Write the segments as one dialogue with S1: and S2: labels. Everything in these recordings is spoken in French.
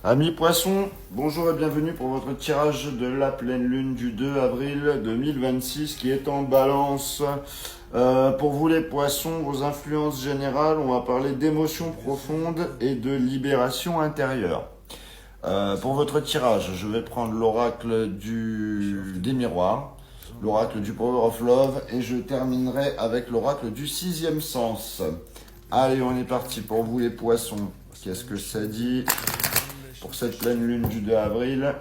S1: Amis poissons, bonjour et bienvenue pour votre tirage de la pleine lune du 2 avril 2026 qui est en balance. Pour vous les poissons, vos influences générales, on va parler d'émotions profondes et de libération intérieure. Pour votre tirage, je vais prendre l'oracle des miroirs, l'oracle du Power of Love et je terminerai avec l'oracle du sixième sens. Allez, on est parti pour vous les poissons. Qu'est-ce que ça dit pour cette pleine lune du 2 avril?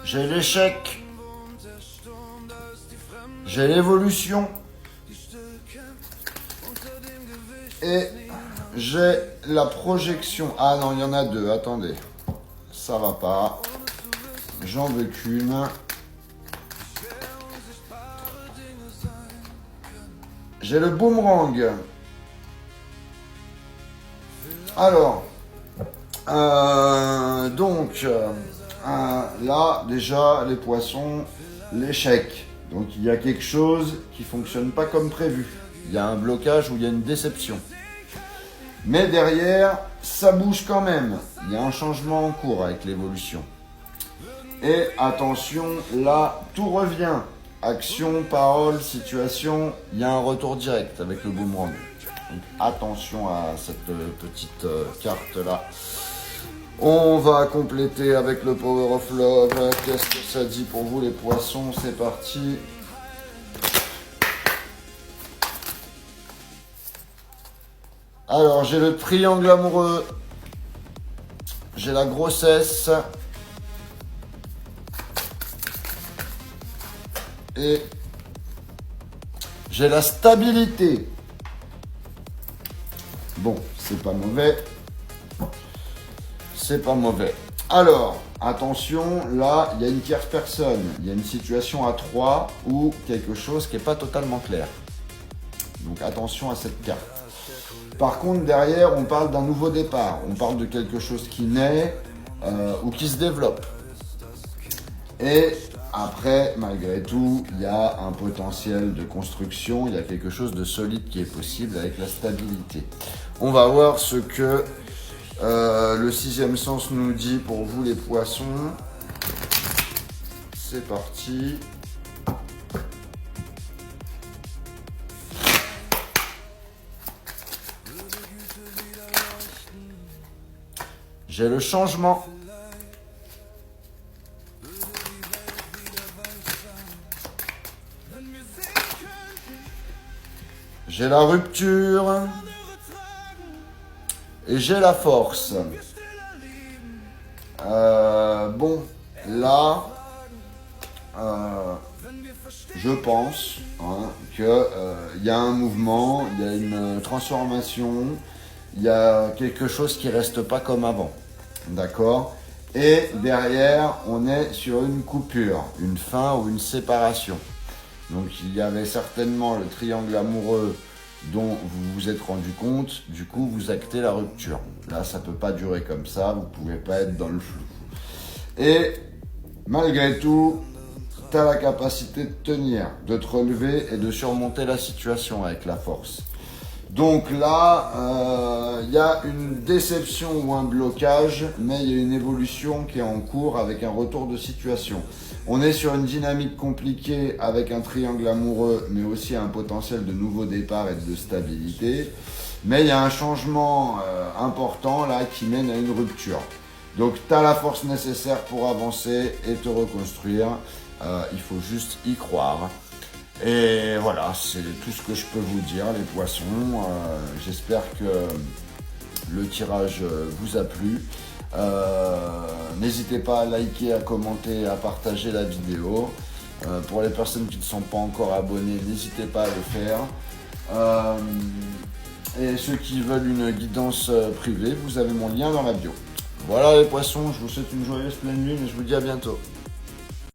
S1: J'ai l'échec. J'ai l'évolution. Et j'ai la projection. Ah non, il y en a deux. Attendez. Ça va pas. J'en veux qu'une. J'ai le boomerang. Alors. Là, déjà, les poissons, l'échec. Donc, il y a quelque chose qui ne fonctionne pas comme prévu. Il y a un blocage ou il y a une déception. Mais derrière, ça bouge quand même. Il y a un changement en cours avec l'évolution. Et attention, là, tout revient. Action, parole, situation, il y a un retour direct avec le boomerang. Donc, attention à cette petite carte-là. On va compléter avec le Power of Love. Qu'est-ce que ça dit pour vous les poissons? C'est parti. Alors, j'ai le triangle amoureux. J'ai la grossesse. Et j'ai la stabilité. Bon, c'est pas mauvais. C'est pas mauvais. Alors, attention, là, il y a une tierce personne. Il y a une situation à 3 ou quelque chose qui n'est pas totalement clair. Donc, attention à cette carte. Par contre, derrière, on parle d'un nouveau départ. On parle de quelque chose qui naît ou qui se développe. Et après, malgré tout, il y a un potentiel de construction. Il y a quelque chose de solide qui est possible avec la stabilité. On va voir ce que le sixième sens nous dit pour vous les poissons. C'est parti. J'ai le changement. J'ai la rupture. Et j'ai la force. Bon, là, je pense qu'il y a un mouvement, il y a une transformation, il y a quelque chose qui ne reste pas comme avant. D'accord? Et derrière, on est sur une coupure, une fin ou une séparation. Donc, il y avait certainement le triangle amoureux dont vous vous êtes rendu compte, du coup vous actez la rupture. Là ça peut pas durer comme ça, vous pouvez pas être dans le flou. Et malgré tout, tu as la capacité de tenir, de te relever et de surmonter la situation avec la force. Donc là, il y a une déception ou un blocage, mais il y a une évolution qui est en cours avec un retour de situation. On est sur une dynamique compliquée avec un triangle amoureux, mais aussi un potentiel de nouveau départ et de stabilité. Mais il y a un changement important là qui mène à une rupture. Donc tu as la force nécessaire pour avancer et te reconstruire. Il faut juste y croire. Et voilà, c'est tout ce que je peux vous dire les poissons. J'espère que le tirage vous a plu. N'hésitez pas à liker, à commenter, à partager la vidéo. Pour les personnes qui ne sont pas encore abonnées, n'hésitez pas à le faire. Et ceux qui veulent une guidance privée, vous avez mon lien dans la bio. Voilà les poissons, je vous souhaite une joyeuse pleine lune et je vous dis à bientôt.